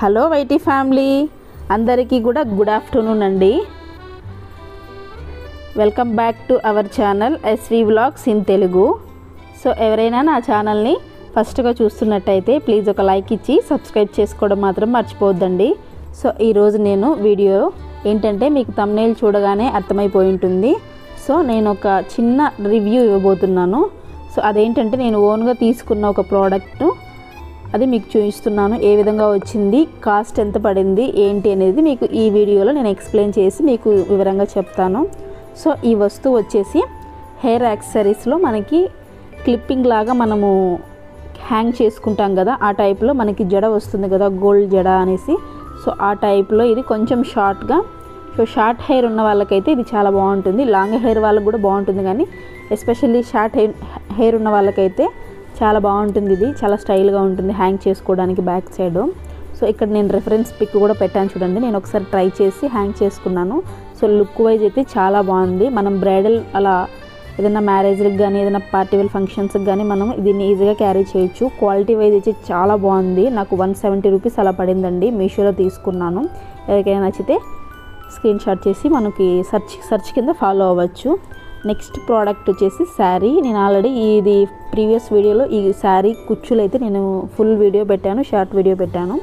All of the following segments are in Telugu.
హలో వైటీ ఫ్యామిలీ అందరికీ కూడా గుడ్ ఆఫ్టర్నూన్ అండి. Welcome back to our channel SV vlogs in Telugu. So ఎవరైనా నా ఛానల్ని ఫస్ట్గా చూస్తున్నట్టయితే ప్లీజ్ ఒక లైక్ ఇచ్చి సబ్స్క్రైబ్ చేసుకోవడం మాత్రం మర్చిపోవద్దండి. సో ఈరోజు నేను వీడియో ఏంటంటే మీకు థంబ్నెయిల్ చూడగానే అర్థమైపోయి ఉంటుంది. సో నేను ఒక చిన్న రివ్యూ ఇవ్వబోతున్నాను. సో అదేంటంటే నేను ఓన్గా తీసుకున్న ఒక ప్రోడక్ట్ అది మీకు చూపిస్తున్నాను. ఏ విధంగా వచ్చింది, కాస్ట్ ఎంత పడింది ఏంటి అనేది మీకు ఈ వీడియోలో నేను ఎక్స్ప్లెయిన్ చేసి మీకు వివరంగా చెప్తాను. సో ఈ వస్తువు వచ్చేసి హెయిర్ యాక్సెసరీస్లో మనకి క్లిప్పింగ్ లాగా మనము హ్యాంగ్ చేసుకుంటాం కదా, ఆ టైప్లో మనకి జడ వస్తుంది కదా, గోల్డ్ జడ అనేసి. సో ఆ టైప్లో ఇది కొంచెం షార్ట్గా, సో షార్ట్ హెయిర్ ఉన్న వాళ్ళకైతే ఇది చాలా బాగుంటుంది. లాంగ్ హెయిర్ వాళ్ళకి కూడా బాగుంటుంది, కానీ ఎస్పెషల్లీ షార్ట్ హెయిర్ ఉన్న వాళ్ళకైతే చాలా బాగుంటుంది. ఇది చాలా స్టైల్గా ఉంటుంది హ్యాంగ్ చేసుకోవడానికి బ్యాక్ సైడ్. సో ఇక్కడ నేను రెఫరెన్స్ పిక్ కూడా పెట్టాను చూడండి. నేను ఒకసారి ట్రై చేసి హ్యాంగ్ చేసుకున్నాను. సో లుక్ వైజ్ అయితే చాలా బాగుంది. మనం బ్రైడల్ అలా ఏదైనా మ్యారేజ్కి కానీ ఏదైనా పార్టీ వేర్ ఫంక్షన్స్కి కానీ మనం దీన్ని ఈజీగా క్యారీ చేయొచ్చు. క్వాలిటీ వైజ్ అయితే చాలా బాగుంది. నాకు 170 రూపీస్ అలా పడిందండి. మీషోలో తీసుకున్నాను. ఎవరికైనా నచ్చితే స్క్రీన్ షాట్ చేసి మనకి సెర్చ్ కింద ఫాలో అవ్వచ్చు. నెక్స్ట్ ప్రోడక్ట్ వచ్చేసి శారీ. నేను ఆల్రెడీ ఇది ప్రీవియస్ వీడియోలో ఈ శారీ కుచ్చులు అయితే నేను ఫుల్ వీడియో పెట్టాను, షార్ట్ వీడియో పెట్టాను.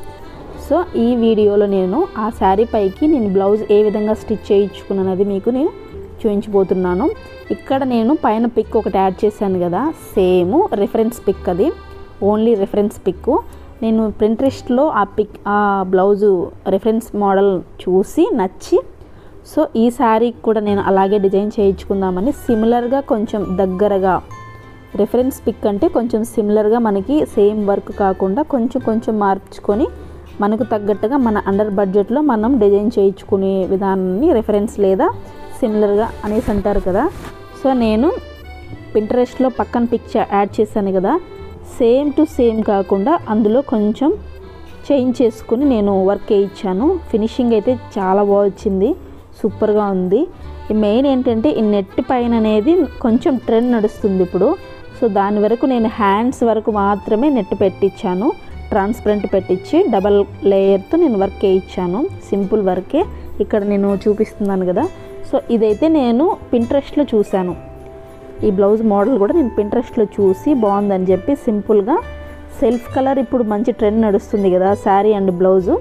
సో ఈ వీడియోలో నేను ఆ శారీ పైకి నేను బ్లౌజ్ ఏ విధంగా స్టిచ్ చేయించుకున్నది మీకు నేను చూపించబోతున్నాను. ఇక్కడ నేను పైన పిక్ ఒకటి యాడ్ చేశాను కదా, సేమ్ రిఫరెన్స్ పిక్, అది ఓన్లీ రిఫరెన్స్ పిక్. నేను ప్రింట్రెస్ట్లో ఆ బ్లౌజు రిఫరెన్స్ మోడల్ చూసి నచ్చి, సో ఈ శారీకి కూడా నేను అలాగే డిజైన్ చేయించుకుందామని సిమిలర్గా కొంచెం దగ్గరగా, రిఫరెన్స్ పిక్ అంటే కొంచెం సిమిలర్గా మనకి సేమ్ వర్క్ కాకుండా కొంచెం మార్చుకొని మనకు తగ్గట్టుగా మన అండర్ బడ్జెట్లో మనం డిజైన్ చేయించుకునే విధానాన్ని రిఫరెన్స్ లేదా సిమిలర్గా అనేసి అంటారు కదా. సో నేను పింట్రెస్ట్లో పక్కన పిక్ యాడ్ చేశాను కదా, సేమ్ టు సేమ్ కాకుండా అందులో కొంచెం చేంజ్ చేసుకుని నేను వర్క్ వేయించాను. ఫినిషింగ్ అయితే చాలా బాగా వచ్చింది, సూపర్గా ఉంది. మెయిన్ ఏంటంటే ఈ నెట్ పైన అనేది కొంచెం ట్రెండ్ నడుస్తుంది ఇప్పుడు. సో దాని వరకు నేను హ్యాండ్స్ వరకు మాత్రమే నెట్ పెట్టించాను, ట్రాన్స్పరెంట్ పెట్టించి డబల్ లేయర్తో నేను వర్క్ వేయించాను. సింపుల్ వర్కే ఇక్కడ నేను చూపిస్తున్నాను కదా. సో ఇదైతే నేను పింట్రెస్ట్లో చూశాను. ఈ బ్లౌజ్ మోడల్ కూడా నేను పింట్రెస్ట్లో చూసి బాగుందని చెప్పి సింపుల్గా సెల్ఫ్ కలర్ ఇప్పుడు మంచి ట్రెండ్ నడుస్తుంది కదా శారీ అండ్ బ్లౌజు.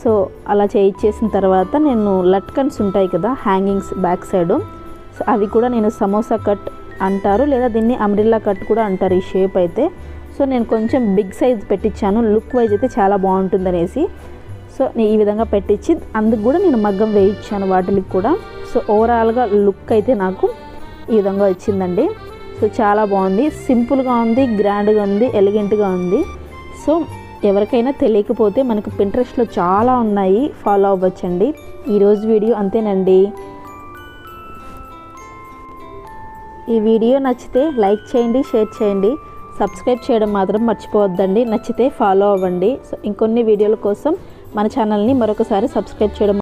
సో అలా చేయించేసిన తర్వాత నేను లట్కన్స్ ఉంటాయి కదా హ్యాంగింగ్స్ బ్యాక్ సైడ్, సో అవి కూడా నేను సమోసా కట్ అంటారు, లేదా దీన్ని అమ్రిల్లా కట్ కూడా అంటారు ఈ షేప్ అయితే. సో నేను కొంచెం బిగ్ సైజ్ పెట్టించాను, లుక్ వైజ్ అయితే చాలా బాగుంటుంది అనేసి. సో నేను ఈ విధంగా పెట్టించి అందుకు కూడా నేను మగ్గం వేయించాను వాటికి కూడా. సో ఓవరాల్గా లుక్ అయితే నాకు ఈ విధంగా వచ్చిందండి. సో చాలా బాగుంది, సింపుల్గా ఉంది, గ్రాండ్గా ఉంది, ఎలిగెంట్గా ఉంది. సో ఎవరికైనా తెలియకపోతే మనకు పింట్రెస్ట్లో చాలా ఉన్నాయి, ఫాలో అవ్వచ్చండి. ఈరోజు వీడియో అంతేనండి. ఈ వీడియో నచ్చితే లైక్ చేయండి, షేర్ చేయండి, సబ్స్క్రైబ్ చేయడం మాత్రం మర్చిపోవద్దండి. నచ్చితే ఫాలో అవ్వండి. సో ఇంకొన్ని వీడియోల కోసం మన ఛానల్ని మరొకసారి సబ్స్క్రైబ్ చేయడం